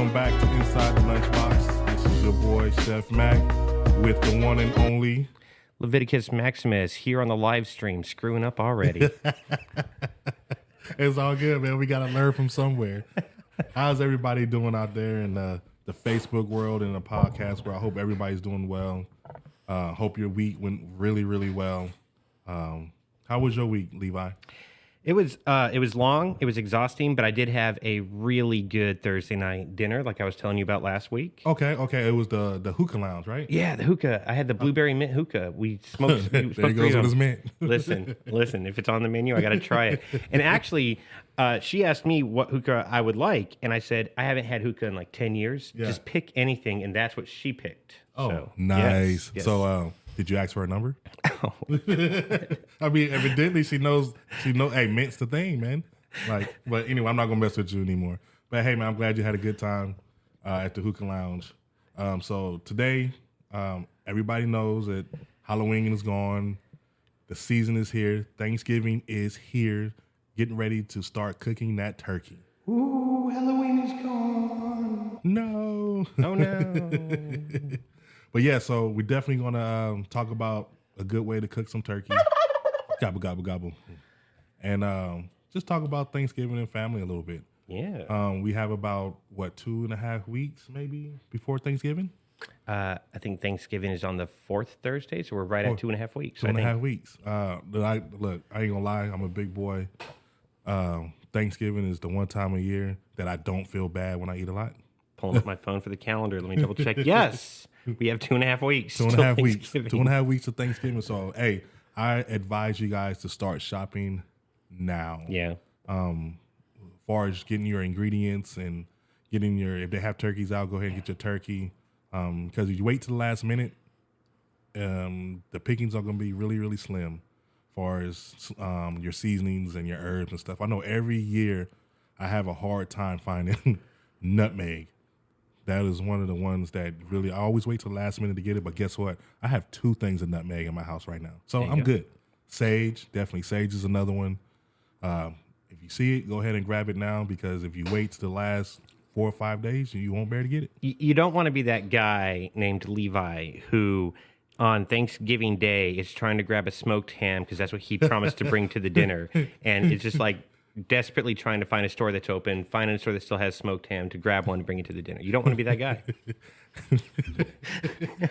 Welcome back to Inside the Lunchbox. This is your boy, Chef Mac, with the one and only Leviticus Maximus here on the live stream, screwing up already. It's all good, man. We got to learn from somewhere. How's everybody doing out there in the Facebook world and the podcast world? I hope everybody's doing well. Hope your week went really, really well. How was your week, Levi? It was long, it was exhausting, but I did have a really good Thursday night dinner, like I was telling you about last week. Okay. It was the hookah lounge, right? Yeah, the hookah. I had the blueberry mint hookah. We smoked. There he goes with his mint. Listen. If it's on the menu, I got to try it. And actually, she asked me what hookah I would like, and I said I haven't had hookah in like 10 years. Yeah. Just pick anything, and that's what she picked. Oh, so, nice. yes. So, did you ask for a number? Oh. I mean, evidently she knows. Hey, mint's the thing, man. Like, but anyway, I'm not gonna mess with you anymore. But hey, man, I'm glad you had a good time at the hookah lounge. So today, everybody knows that Halloween is gone. The season is here. Thanksgiving is here. Getting ready to start cooking that turkey. Ooh, Halloween is gone. No. Oh no. But yeah, so we're definitely gonna talk about a good way to cook some turkey. Gobble, gobble, gobble. And just talk about Thanksgiving and family a little bit. Yeah. We have about, 2.5 weeks maybe before Thanksgiving? I think Thanksgiving is on the fourth Thursday, so we're right at 2.5 weeks. 2.5 weeks. Look, I ain't gonna lie, I'm a big boy. Thanksgiving is the one time a year that I don't feel bad when I eat a lot. Pulling up my phone for the calendar. Let me double check. Yes, we have 2.5 weeks. 2.5 weeks. 2.5 weeks of Thanksgiving. So, hey, I advise you guys to start shopping now. Yeah. As far as getting your ingredients and getting if they have turkeys out, go ahead and get your turkey. Because if you wait to the last minute, the pickings are going to be really, really slim as far as your seasonings and your herbs and stuff. I know every year I have a hard time finding nutmeg. That is one of the ones that really, I always wait till the last minute to get it, but guess what? I have 2 things of nutmeg in my house right now. So I'm good. Sage, definitely. Sage is another one. If you see it, go ahead and grab it now, because if you wait to the last 4 or 5 days, you won't be able to get it. You don't want to be that guy named Levi who on Thanksgiving Day is trying to grab a smoked ham because that's what he promised to bring to the dinner. And it's just like desperately trying to find a store that's open, find a store that still has smoked ham to grab one to bring it to the dinner. You don't want to be that guy.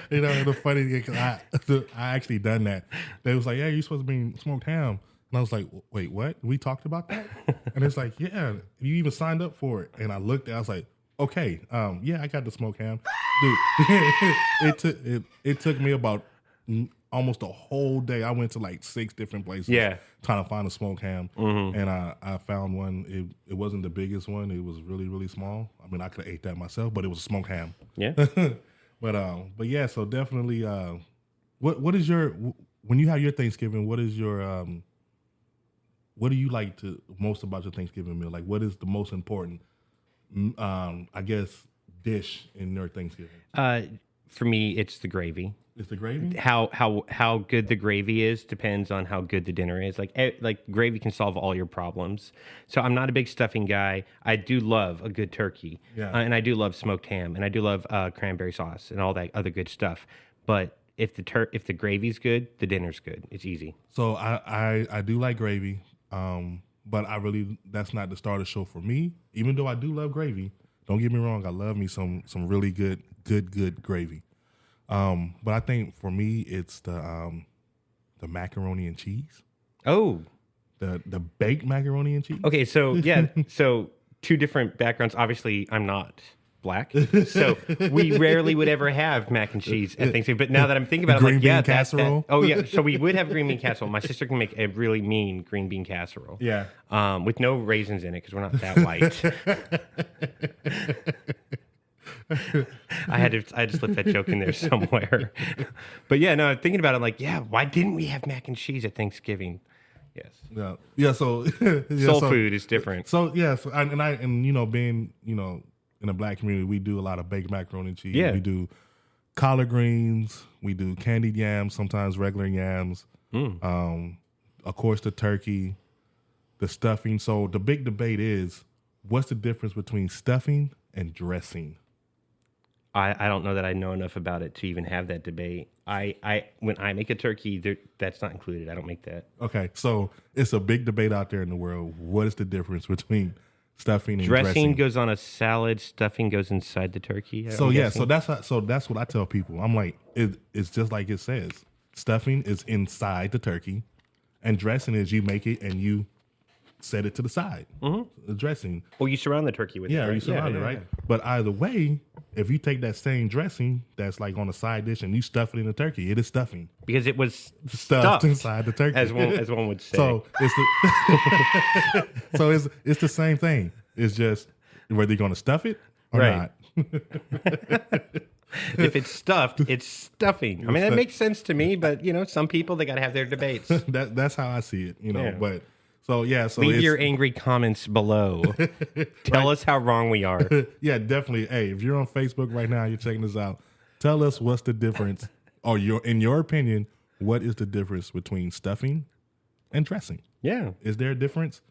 You know, the funny thing, because I actually done that. They was like, yeah, you're supposed to bring smoked ham. And I was like, wait, what? We talked about that? And it's like, yeah, you even signed up for it. And I looked at it, I was like, okay, yeah, I got the smoked ham. Dude, it took me about almost a whole day. I went to like 6 different places trying to find a smoked ham. Mm-hmm. And I found one. It wasn't the biggest one. It was really, really small. I mean, I could have ate that myself, but it was a smoked ham. Yeah. But yeah, so definitely, what is your, when you have your Thanksgiving, what is your, what do you like to most about your Thanksgiving meal? Like, what is the most important, I guess, dish in your Thanksgiving? For me, it's the gravy. It's the gravy? How good the gravy is depends on how good the dinner is. Like gravy can solve all your problems. So I'm not a big stuffing guy. I do love a good turkey, and I do love smoked ham, and I do love cranberry sauce and all that other good stuff. But if the gravy's good, the dinner's good. It's easy. So I do like gravy, but that's not the starter show for me. Even though I do love gravy, don't get me wrong, I love me some really good gravy. But I think for me, it's the macaroni and cheese. Oh, the baked macaroni and cheese. Okay, so yeah, so 2 different backgrounds. Obviously, I'm not Black, so we rarely would ever have mac and cheese at Thanksgiving. But now that I'm thinking about it, I'm green like, bean yeah, casserole. oh yeah, so we would have green bean casserole. My sister can make a really mean green bean casserole. Yeah, with no raisins in it because we're not that white. I had to slip that joke in there somewhere. But yeah, no, thinking about it, I'm like, yeah, why didn't we have mac and cheese at Thanksgiving? Yes. Yeah. So soul food is different. So yes, and you know, being in the Black community, we do a lot of baked macaroni and cheese. Yeah. We do collard greens. We do candied yams. Sometimes regular yams. Of course, the turkey, the stuffing. So the big debate is, what's the difference between stuffing and dressing? I don't know that I know enough about it to even have that debate. When I make a turkey, that's not included. I don't make that. Okay, so it's a big debate out there in the world. What is the difference between stuffing and dressing? Goes on a salad. Stuffing goes inside the turkey. So that's what I tell people. I'm like, it's just like it says. Stuffing is inside the turkey, and dressing is you make it and you set it to the side. The dressing. Well, you surround the turkey with it. Yeah, you surround it, right? But either way, if you take that same dressing that's like on a side dish and you stuff it in the turkey, it is stuffing. Because it was stuffed inside the turkey. As one would say. So it's the same thing. It's just whether you're going to stuff it or not. If it's stuffed, it's stuffing. I mean, that makes sense to me, but some people, they got to have their debates. That's how I see it, but so leave your angry comments below. Tell us how wrong we are. Yeah, definitely. Hey, if you're on Facebook right now, you're checking this out, tell us what's the difference, or in your opinion, what is the difference between stuffing and dressing? Yeah. Is there a difference?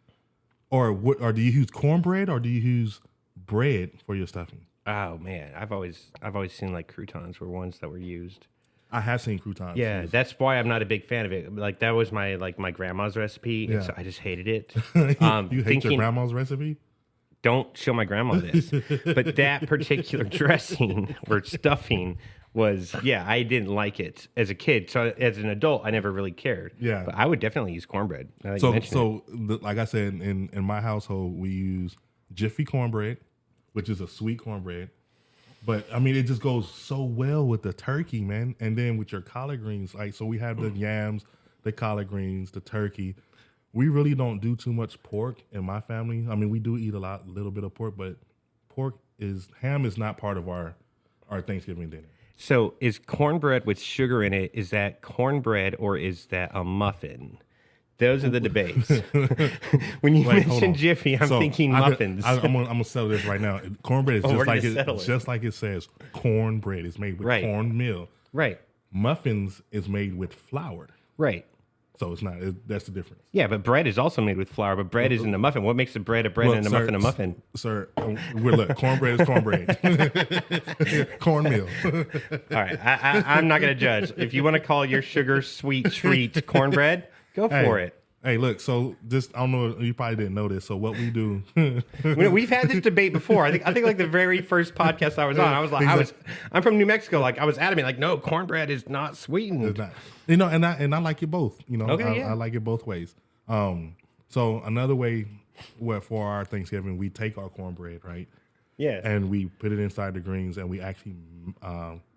Or do you use cornbread or do you use bread for your stuffing? Oh man, I've always seen like croutons were ones that were used. I have seen croutons. Yeah, that's why I'm not a big fan of it. Like that was my grandma's recipe, and so I just hated it. You hate your grandma's recipe? Don't show my grandma this. But that particular dressing or stuffing was, I didn't like it as a kid. So as an adult, I never really cared. Yeah, but I would definitely use cornbread. Like I said, in my household, we use Jiffy cornbread, which is a sweet cornbread. But I mean, it just goes so well with the turkey, man. And then with your collard greens, so we have the yams, the collard greens, the turkey. We really don't do too much pork in my family. I mean, we do eat a little bit of pork, but ham is not part of our Thanksgiving dinner. So is cornbread with sugar in it, is that cornbread or is that a muffin? Those are the debates. When you mention Jiffy, I'm thinking muffins. I'm gonna settle this right now. Cornbread is just like it says. Cornbread is made with cornmeal. Right. Muffins is made with flour. Right. So it's not. That's the difference. Yeah, but bread is also made with flour. But bread isn't a muffin. What makes a bread and a muffin a muffin? Sir, cornbread is cornbread. Cornmeal. All right, I'm not gonna judge. If you want to call your sugar sweet treat cornbread, go for it. Hey, look, so this, I don't know, you probably didn't know this. So what we do. We've had this debate before. I think like the very first podcast I was on, I was like, I'm from New Mexico. Like I was adamant, like, no, cornbread is not sweetened. It's not. And I like it both. Okay, I like it both ways. So another way for our Thanksgiving, we take our cornbread, right? Yeah. And we put it inside the greens and we actually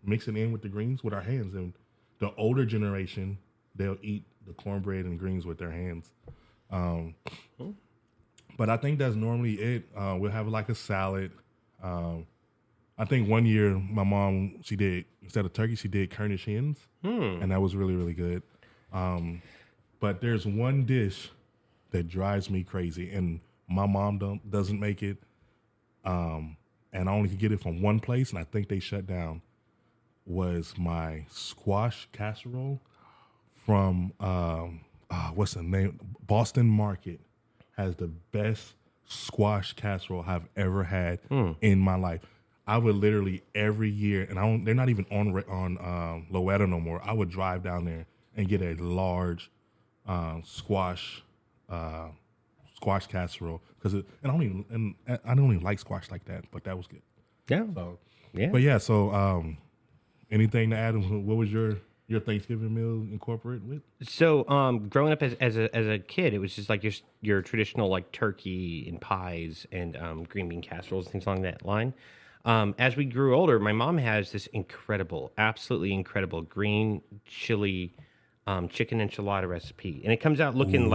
mix it in with the greens with our hands. And the older generation, they'll eat the cornbread and greens with their hands. But I think that's normally it. We'll have like a salad. I think one year my mom, she did, instead of turkey, she did Cornish hens. And that was really, really good. But there's one dish that drives me crazy, and my mom doesn't make it. And I only could get it from one place, and I think they shut down, was my squash casserole from, what's the name? Boston Market has the best squash casserole I've ever had in my life. I would literally every year, and they're not even on Loetta no more. I would drive down there and get a large squash casserole because I don't even like squash like that, but that was good. Yeah. So yeah. But yeah. So anything to add? What was your Thanksgiving meal incorporated with? So growing up as a kid, it was just like your traditional like turkey and pies and green bean casseroles, things along that line. As we grew older, my mom has this absolutely incredible green chili chicken enchilada recipe, and it comes out looking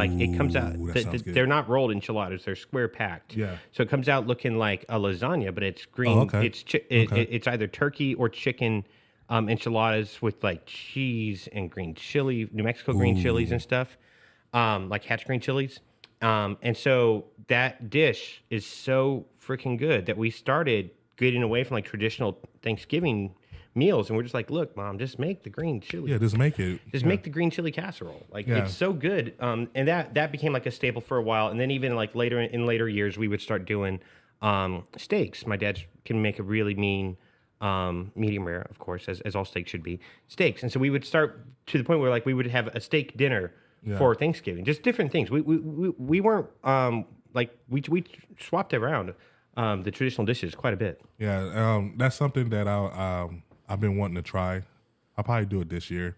they're not rolled enchiladas; they're square packed. Yeah. So it comes out looking like a lasagna, but it's green. Oh, okay. It's either turkey or chicken enchiladas with like cheese and green chili, New Mexico green chilies and stuff, like Hatch green chilies. And so that dish is so freaking good that we started getting away from like traditional Thanksgiving meals, and we're just like, look, Mom, just make the green chili. Yeah, just make it. Just make the green chili casserole. Like it's so good. And that became like a staple for a while, and then even like later years, we would start doing Steaks. My dad can make a really mean medium rare, of course, as all steaks should be. Steaks. And so we would start to the point where like we would have a steak dinner for Thanksgiving. Just different things. We weren't like we swapped around the traditional dishes quite a bit. Yeah, that's something that I've been wanting to try. I'll probably do it this year.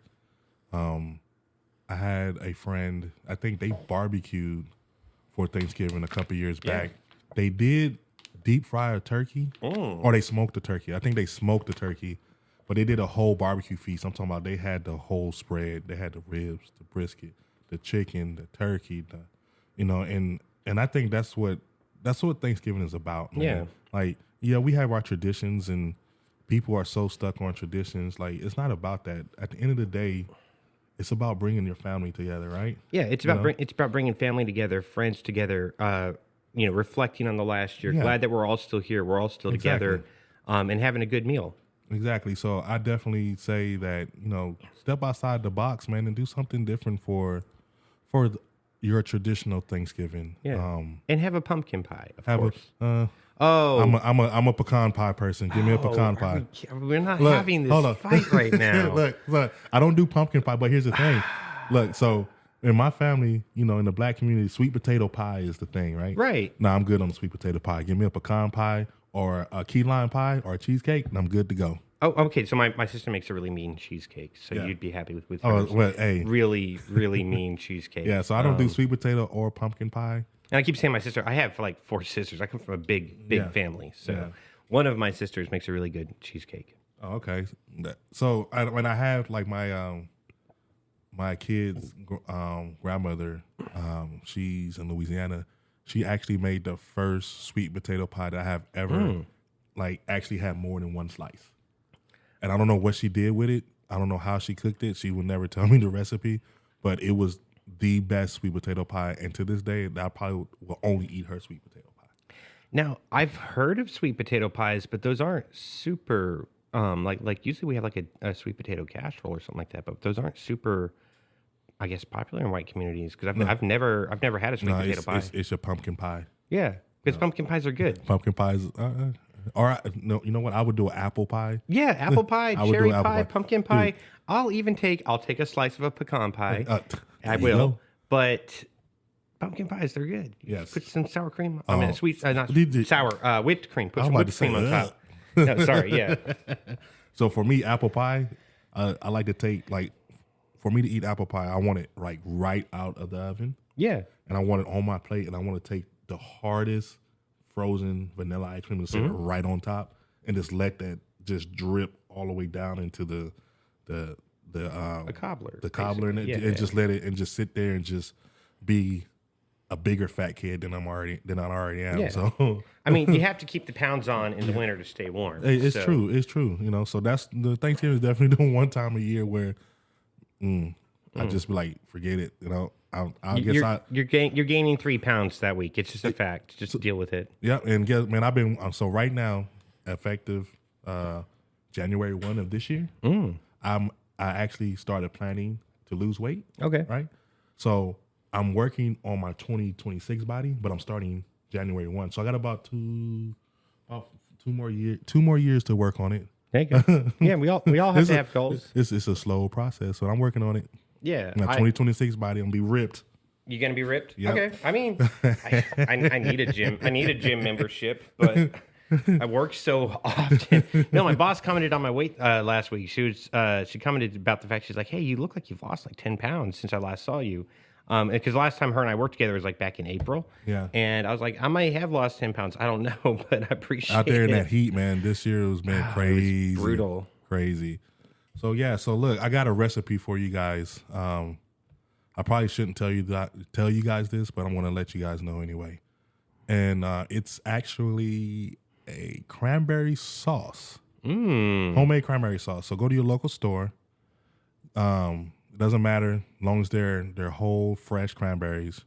I had a friend, I think they barbecued for Thanksgiving a couple years back. They did deep fry a turkey, or they smoked the turkey. I think they smoked the turkey, but they did a whole barbecue feast. I'm talking about they had the whole spread. They had the ribs, the brisket, the chicken, the turkey, and I think that's what Thanksgiving is about, man. Yeah. Like, yeah, we have our traditions, and people are so stuck on traditions. Like, it's not about that. At the end of the day, it's about bringing your family together, right? Yeah, it's about bringing family together, friends together. Reflecting on the last year. Yeah. Glad that we're all still here. We're all still together, and having a good meal. Exactly. So I definitely say that, step outside the box, man, and do something different for your traditional Thanksgiving. Yeah. And have a pumpkin pie, of Have course. I'm a pecan pie person. Give me a pecan pie. We're not having this fight right now. Look, I don't do pumpkin pie, but here's the thing. Look, so in my family, in the black community, sweet potato pie is the thing, right? Right. No, I'm good on the sweet potato pie. Give me a pecan pie or a key lime pie or a cheesecake, and I'm good to go. Oh, okay. So my sister makes a really mean cheesecake, so you'd be happy with hers. Oh, well, hey. Really, really mean cheesecake. Yeah, so I don't do sweet potato or pumpkin pie. And I keep saying my sister. I have like 4 sisters. I come from a big family. So one of my sisters makes a really good cheesecake. Oh, okay. So when I have like my kids' grandmother, she's in Louisiana. She actually made the first sweet potato pie that I have ever like actually had more than one slice. And I don't know what she did with it. I don't know how she cooked it. She would never tell me the recipe, but it was the best sweet potato pie. And to this day, I probably will only eat her sweet potato pie. Now, I've heard of sweet potato pies, but those aren't super like usually we have like a sweet potato casserole or something like that, but those aren't super, I guess, popular in white communities because I've never had a sweet potato pie. It's a pumpkin pie. Yeah, because pumpkin pies are good. Pumpkin pies. No, you know what? I would do an apple pie. Yeah, apple pie, cherry pie, pumpkin pie. Dude. I'll take a slice of a pecan pie. I will. But pumpkin pies, they're good. Yes. Put some sour cream. Sweet, not sour, whipped cream. Put some whipped cream on top. No, sorry, yeah. So for me, apple pie, I like to take, like, for me to eat apple pie, I want it like right out of the oven. Yeah. And I want it on my plate, and I want to take the hardest frozen vanilla ice cream and sit it right on top and just let that just drip all the way down into the cobbler. The cobbler and just let it and just sit there and just be a bigger fat kid than I already am. Yeah. So I mean, you have to keep the pounds on in the winter to stay warm. It's true. It's true. So that's the Thanksgiving is definitely the one time a year where I just be like, forget it. You're gaining 3 pounds that week. It's just a fact. Just deal with it. Yeah, and man, I've been so right now, effective January 1 of this year. I actually started planning to lose weight. Okay, right. So I'm working on my 2026 body, but I'm starting January 1. So I got about two more years to work on it. There you go. Yeah, we all have to have goals. It's a slow process, so I'm working on it. Yeah, my 2026 body, I'm gonna be ripped. You gonna be ripped? Yep. Okay. I mean, I need a gym. I need a gym membership, but I work so often. No, my boss commented on my weight last week. She commented about the fact she's like, "Hey, you look like you've lost like 10 pounds since I last saw you." Because last time her and I worked together was like back in April. Yeah. And I was like, I might have lost 10 pounds. I don't know, but I appreciate it. Out there in that heat, man. This year was crazy. It was brutal. Crazy. So look, I got a recipe for you guys. I probably shouldn't tell you guys this, but I'm gonna let you guys know anyway. And it's actually a cranberry sauce. Homemade cranberry sauce. So go to your local store. It doesn't matter as long as they're whole, fresh cranberries.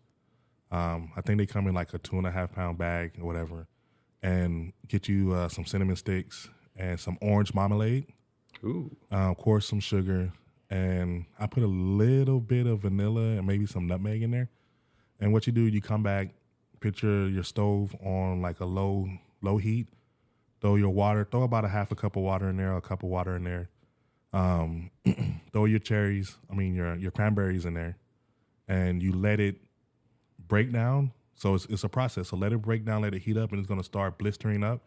I think they come in like a 2.5 pound bag or whatever. And get you some cinnamon sticks and some orange marmalade. Ooh. Of course, some sugar. And I put a little bit of vanilla and maybe some nutmeg in there. And what you do, you come back, picture your stove on like a low heat. Throw your water. Throw about a half a cup of water in there, a cup of water in there. Throw your cherries. I mean your cranberries in there, and you let it break down. So it's a process. So let it break down, let it heat up, and it's gonna start blistering up.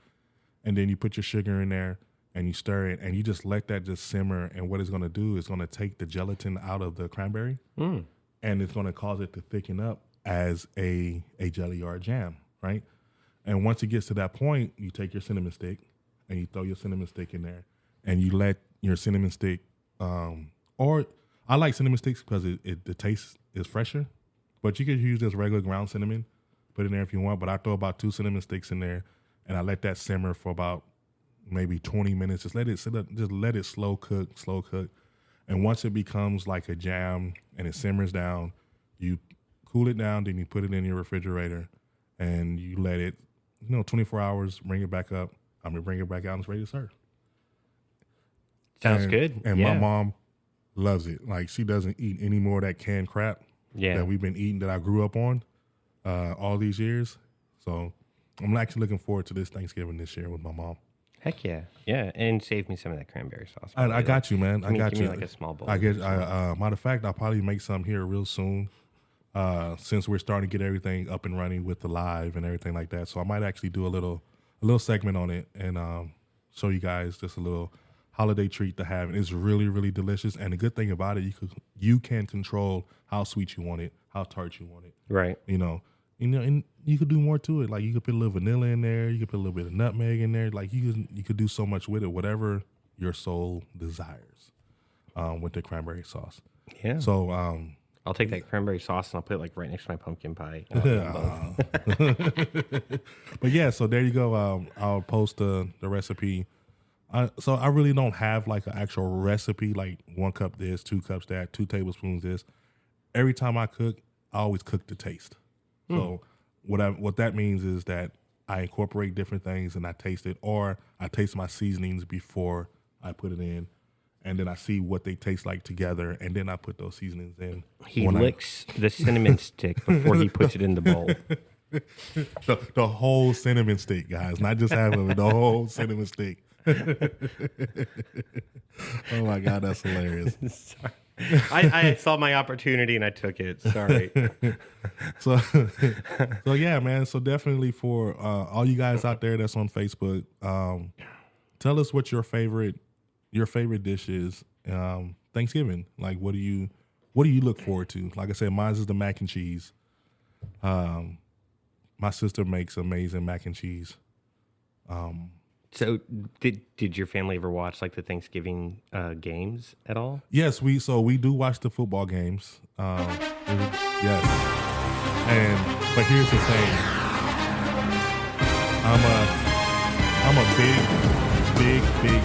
And then you put your sugar in there and you stir it, and you just let that just simmer. And what it's gonna do is gonna take the gelatin out of the cranberry, and it's gonna cause it to thicken up as a jelly or a jam, right? And once it gets to that point, you take your cinnamon stick and you throw your cinnamon stick in there, and you let your cinnamon stick, or I like cinnamon sticks because the taste is fresher, but you could use this regular ground cinnamon, put it in there if you want, but I throw about 2 cinnamon sticks in there, and I let that simmer for about maybe 20 minutes. Just let it sit up, just let it slow cook. And once it becomes like a jam and it simmers down, you cool it down, then you put it in your refrigerator and you let it, 24 hours, bring it back up. Bring it back out and it's ready to serve. Sounds good. And my mom loves it. Like, she doesn't eat any more of that canned crap that we've been eating, that I grew up on all these years. So I'm actually looking forward to this Thanksgiving this year with my mom. Heck yeah. Yeah. And save me some of that cranberry sauce. I got you, man. I got give you. Me like a small bowl. Matter of fact, I'll probably make some here real soon. Since we're starting to get everything up and running with the live and everything like that. So I might actually do a little segment on it and show you guys just a little holiday treat to have. And it's really, really delicious. And the good thing about it, you can control how sweet you want it, how tart you want it. Right. And you could do more to it. Like, you could put a little vanilla in there, you could put a little bit of nutmeg in there. Like, you could do so much with it, whatever your soul desires, with the cranberry sauce. Yeah. So I'll take that cranberry sauce and I'll put it like right next to my pumpkin pie. But yeah, so there you go. I'll post the recipe. So I really don't have like an actual recipe, like 1 cup this, 2 cups that, 2 tablespoons this. Every time I cook, I always cook to taste. So what that means is that I incorporate different things and I taste it, or I taste my seasonings before I put it in. And then I see what they taste like together, and then I put those seasonings in. He licks the cinnamon stick before he puts it in the bowl. The whole cinnamon stick, guys. Not just half of it, the whole cinnamon stick. Oh, my God, that's hilarious. Sorry. I saw my opportunity, and I took it. Sorry. So yeah, man. So definitely for all you guys out there that's on Facebook, tell us what your favorite dish is Thanksgiving. Like, what do you look forward to? Like I said, mine is the mac and cheese. My sister makes amazing mac and cheese. So did your family ever watch like the Thanksgiving games at all? Yes, we do watch the football games. Yes. But here's the thing. I'm a big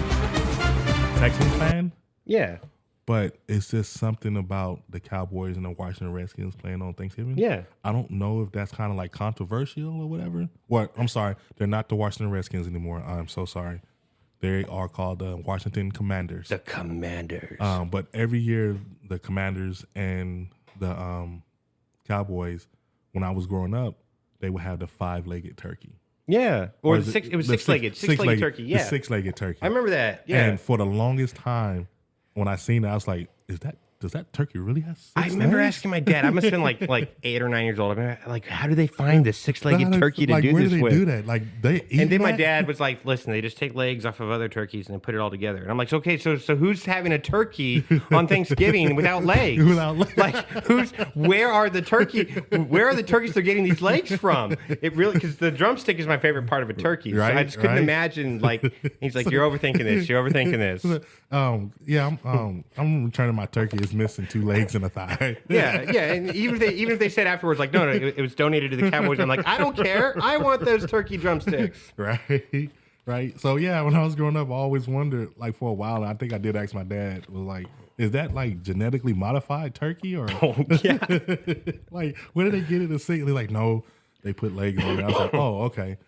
Texans fan. Yeah. But it's just something about the Cowboys and the Washington Redskins playing on Thanksgiving. Yeah. I don't know if that's kind of like controversial or whatever. I'm sorry. They're not the Washington Redskins anymore. I'm so sorry. They are called the Washington Commanders. The Commanders. But every year, the Commanders and the Cowboys, when I was growing up, they would have the 5-legged turkey. Yeah. Or it was six-legged turkey. Yeah. The 6-legged turkey. I remember that. Yeah. And for the longest time, when I seen it, I was like, does that turkey really have 6 legs? I remember asking my dad. I must have been like 8 or 9 years old. I'm like, how do they find this 6-legged turkey to do this with? Where do they do that? Like, they eat And then my that? dad was like, listen, they just take legs off of other turkeys and they put it all together. And I'm like, okay, so who's having a turkey on Thanksgiving without legs? Without legs. Like, where are the turkeys they're getting these legs from? It really, because the drumstick is my favorite part of a turkey. Right, so I just couldn't imagine, like, he's like, you're overthinking this. Yeah, I'm returning my turkey. It's missing 2 legs and a thigh. Yeah. And even if they said afterwards, like, no, it was donated to the Cowboys. I'm like, I don't care. I want those turkey drumsticks. Right. So yeah, when I was growing up, I always wondered, like, for a while, I think I did ask my dad, was like, is that like genetically modified turkey or? Oh yeah. Like, where did they get it to see? They're like, no, they put legs on it. I was like, oh, okay.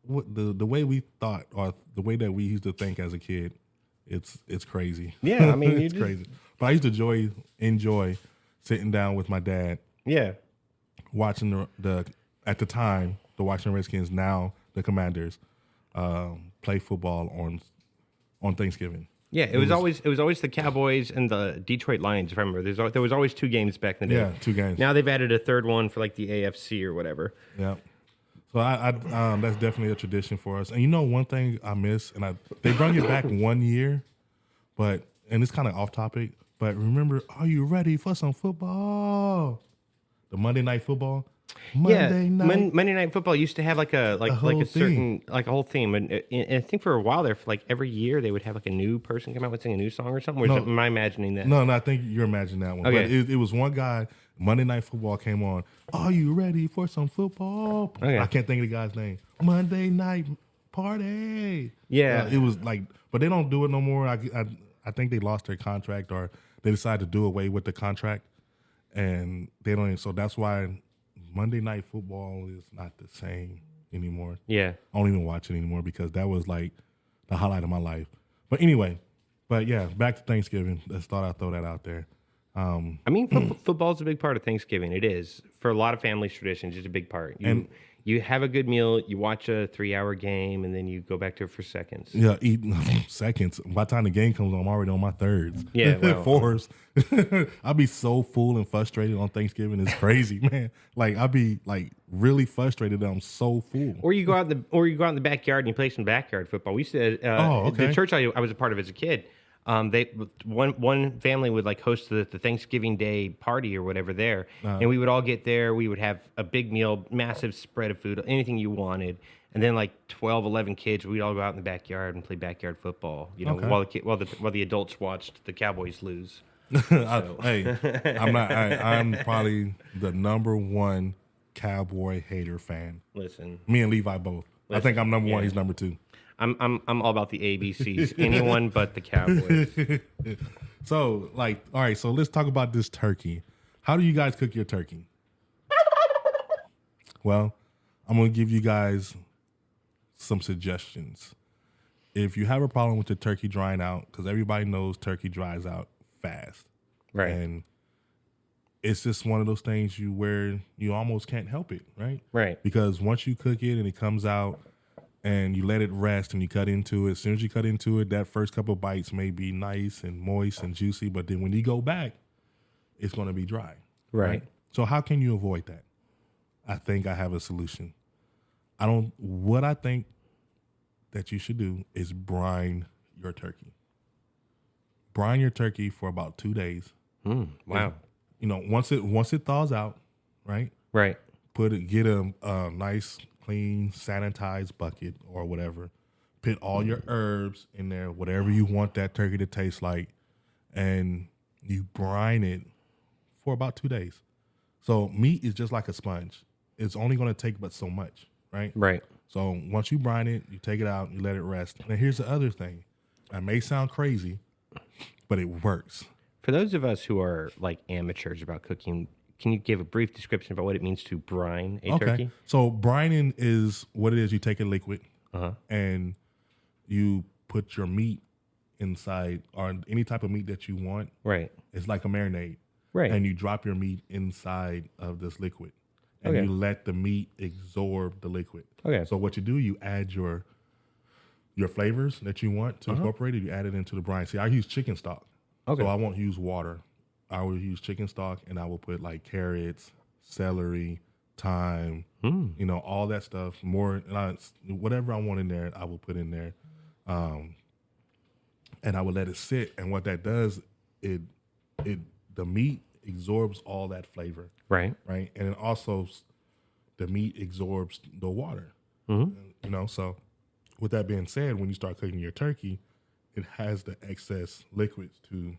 What the way we thought, or the way that we used to think as a kid, it's crazy. Yeah, I mean, it's crazy. But I used to enjoy sitting down with my dad. Yeah. Watching the at the time, the Washington Redskins, now the Commanders, play football on Thanksgiving. Yeah, it was always the Cowboys and the Detroit Lions. If I remember, there was always 2 games back in the day. Yeah, 2 games. Now they've added a third one for like the AFC or whatever. Yeah. So I that's definitely a tradition for us. And you know, one thing I miss, and they brought it back one year, and it's kind of off topic. But remember, are you ready for some football? The Monday Night Football. Monday Night Football used to have like a whole theme, and I think for a while there, for like every year they would have like a new person come out and sing a new song or something. Or am I imagining that? No, I think you're imagining that one. Okay. But it was one guy. Monday Night Football came on. Are you ready for some football? Okay. I can't think of the guy's name. Monday Night Party. Yeah, it was like, but they don't do it no more. I think they lost their contract, or they decided to do away with the contract, and they don't. So that's why Monday Night Football is not the same anymore. Yeah. I don't even watch it anymore because that was like the highlight of my life. But anyway, yeah, back to Thanksgiving. Let's thought I'd throw that out there. I mean, football's a big part of Thanksgiving. It is. For a lot of families' traditions, it's a big part. You have a good meal, you watch a 3-hour game, and then you go back to it for seconds. Yeah, eat seconds. By the time the game comes on, I'm already on my thirds. Yeah, well, fourths. I'll be so full and frustrated on Thanksgiving. It's crazy, man. Like I'll be like really frustrated that I'm so full. Or you go out in the backyard and you play some backyard football. We used to the church I was a part of as a kid. One family would like host the Thanksgiving Day party or whatever there, and we would all get there. We would have a big meal, massive spread of food, anything you wanted, and then like 12, 11 kids, we'd all go out in the backyard and play backyard football. You know, while the adults watched the Cowboys lose. I'm probably the number one Cowboy hater fan. Listen, me and Levi both. I think I'm number one. He's number 2. I'm all about the ABCs. Anyone but the Cowboys. So, like, all right, so let's talk about this turkey. How do you guys cook your turkey? Well, I'm going to give you guys some suggestions. If you have a problem with the turkey drying out, because everybody knows turkey dries out fast. Right. And it's just one of those things where you almost can't help it, right? Right. Because once you cook it and it comes out, and you let it rest and you cut into it. As soon as you cut into it, that first couple of bites may be nice and moist and juicy, but then when you go back, it's going to be dry. Right. So how can you avoid that? I think I have a solution. What I think that you should do is brine your turkey. Brine your turkey for about 2 days. Wow. Once it thaws out, right? Right. Get a nice, clean, sanitized bucket or whatever. Put all your herbs in there, whatever you want that turkey to taste like, and you brine it for about 2 days. So meat is just like a sponge. It's only going to take but so much, right? Right. So once you brine it, you take it out, you let it rest. And here's the other thing. It may sound crazy, but it works. For those of us who are like amateurs about cooking, can you give a brief description about what it means to brine a turkey? So brining is what it is. You take a liquid and you put your meat inside, or any type of meat that you want. Right. It's like a marinade. Right. And you drop your meat inside of this liquid. And you let the meat absorb the liquid. Okay. So what you do, you add your flavors that you want to incorporate it. You add it into the brine. See, I use chicken stock. Okay. So I won't use water. I will use chicken stock, and I will put like carrots, celery, thyme, all that stuff. Whatever I want in there, I will put in there, and I will let it sit. And what that does, the meat absorbs all that flavor, right, and then also the meat absorbs the water. So with that being said, when you start cooking your turkey, it has the excess liquids to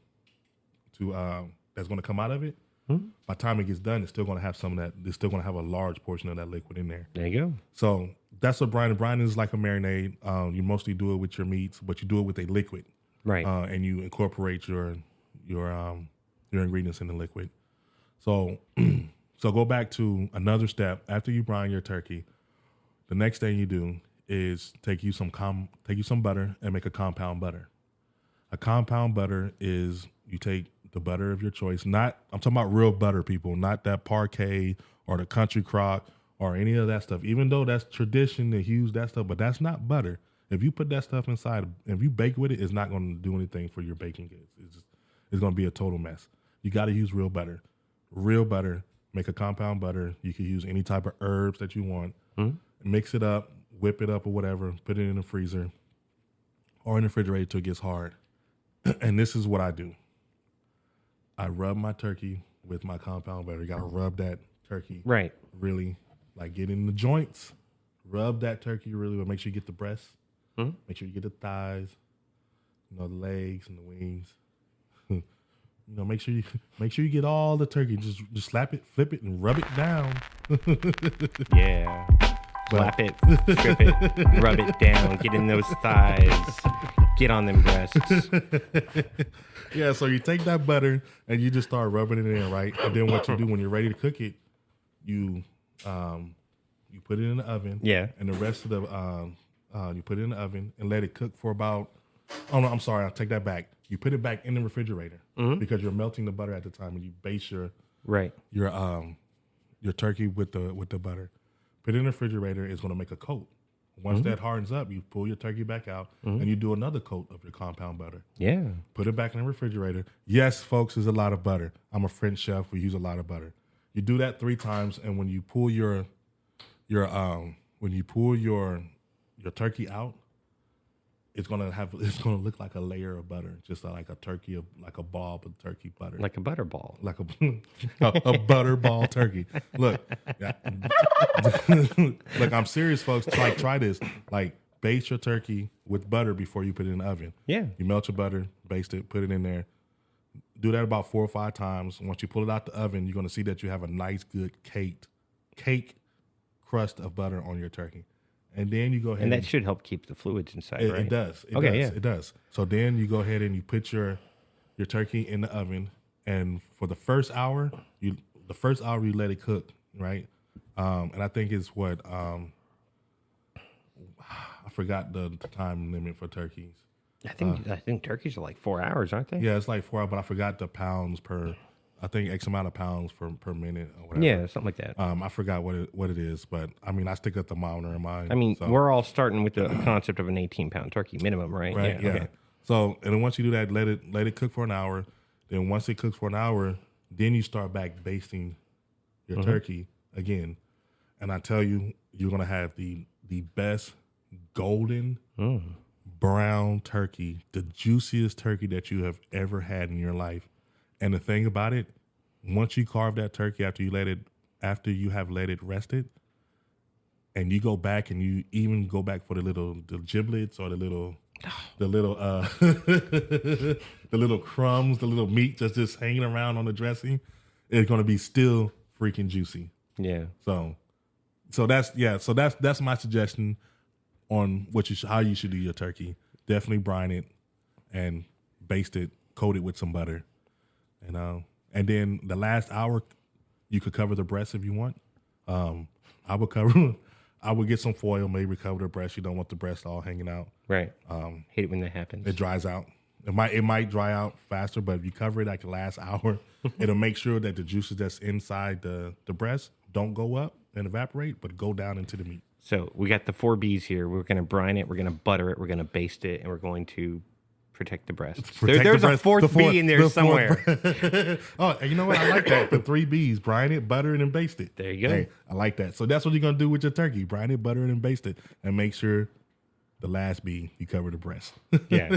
that's going to come out of it. By the time it gets done, it's still going to have some of that. It's still going to have a large portion of that liquid in there. There you go. So that's what brine. Brine is like a marinade. You mostly do it with your meats, but you do it with a liquid, right? And you incorporate your ingredients in the liquid. So so go back to another step after you brine your turkey. The next thing you do is take you some butter and make a compound butter. A compound butter is you take the butter of your choice. I'm talking about real butter, people, not that Parkay or the Country Crock or any of that stuff. Even though that's tradition to use that stuff, but that's not butter. If you put that stuff inside, if you bake with it, it's not going to do anything for your baking goods. It's going to be a total mess. You got to use real butter. Real butter. Make a compound butter. You can use any type of herbs that you want. Mix it up, whip it up or whatever. Put it in the freezer or in the refrigerator till it gets hard. And this is what I do. I rub my turkey with my compound butter. You got to rub that turkey. Right. Really, like get in the joints. Rub that turkey really well. Make sure you get the breasts. Make sure you get the thighs, the legs and the wings. Make sure you get all the turkey. Just slap it, flip it, and rub it down. Yeah. Slap it, strip it, rub it down, get in those thighs, get on them breasts. Yeah, so you take that butter and you just start rubbing it in, right? And then what you do when you're ready to cook it, you put it in the oven. Yeah. And the rest of the you put it in the oven and let it cook for about. Oh no, I'm sorry. I'll take that back. You put it back in the refrigerator because you're melting the butter at the time, and you base your turkey with the butter. Put it in the refrigerator. It's going to make a coat. Once that hardens up, you pull your turkey back out and you do another coat of your compound butter. Yeah. Put it back in the refrigerator. Yes, folks, there's a lot of butter. I'm a French chef. We use a lot of butter. You do that 3 times, and when you pull your turkey out, it's gonna look like a layer of butter, just like a turkey, like a ball of turkey butter, like a butter ball, like a butter ball turkey. Look, look, I'm serious, folks. Try this. Like, baste your turkey with butter before you put it in the oven. Yeah, you melt your butter, baste it, put it in there. Do that about 4 or 5 times. Once you pull it out the oven, you're gonna see that you have a nice, good cake crust of butter on your turkey. And then you go ahead, and that should help keep the fluids inside, right? It does. It does. So then you go ahead and you put your turkey in the oven, and for the first hour, you let it cook, right? And I think it's what I forgot the time limit for turkeys. I think turkeys are like 4 hours, aren't they? Yeah, it's like 4 hours, but I forgot the pounds per. I think X amount of pounds per minute or whatever. Yeah, something like that. I forgot what it is, but I mean, I stick a thermometer in mine. I mean, we're all starting with the concept of an 18-pound turkey minimum, right? Right. Yeah. Okay. So, and then once you do that, let it cook for an hour. Then once it cooks for an hour, then you start back basting your turkey again. And I tell you, you're gonna have the best golden brown turkey, the juiciest turkey that you have ever had in your life. And the thing about it, once you carve that turkey after you have let it rested, and you go back and you even go back for the giblets or the little the little crumbs, the little meat that's just hanging around on the dressing, it's gonna be still freaking juicy. Yeah. So that's my suggestion on how you should do your turkey. Definitely brine it and baste it, coat it with some butter. And then the last hour, you could cover the breast if you want. I would get some foil, maybe cover the breast. You don't want the breast all hanging out. Right. Hate it when that happens. It dries out. It might dry out faster, but if you cover it like the last hour, it'll make sure that the juices that's inside the breast don't go up and evaporate, but go down into the meat. So we got the 4 B's here. We're going to brine it. We're going to butter it. We're going to baste it, and we're going to protect the breast. There's a fourth B in there somewhere. Oh, you know what? I like that. The 3 B's: brine it, butter it, and baste it. There you go. Hey, I like that. So that's what you're gonna do with your turkey: brine it, butter it, and baste it, and make sure the last B you cover the breast. Yeah.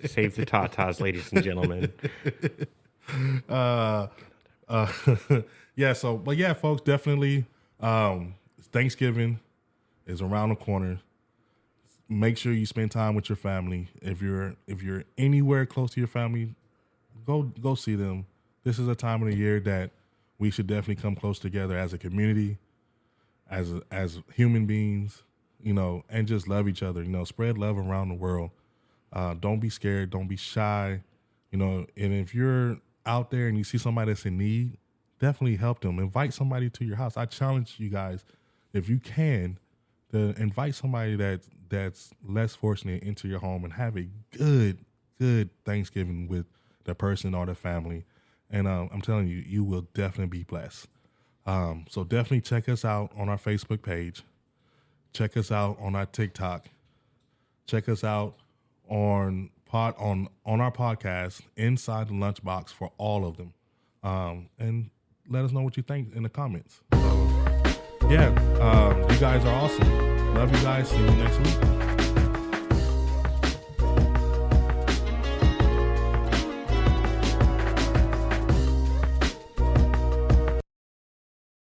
Save the tatas, ladies and gentlemen. Yeah. So, but yeah, folks, definitely. Thanksgiving is around the corner. Make sure you spend time with your family. If you're anywhere close to your family, go see them. This is a time of the year that we should definitely come close together as a community, as human beings, and just love each other. Spread love around the world. Don't be scared. Don't be shy. And if you're out there and you see somebody that's in need, definitely help them. Invite somebody to your house. I challenge you guys, if you can, to invite somebody that's less fortunate into your home and have a good Thanksgiving with the person or the family. And I'm telling you, you will definitely be blessed. So definitely check us out on our Facebook page. Check us out on our TikTok. Check us out on our podcast, Inside the Lunchbox, for all of them. And let us know what you think in the comments. So, yeah, you guys are awesome. Love you guys. See you next week.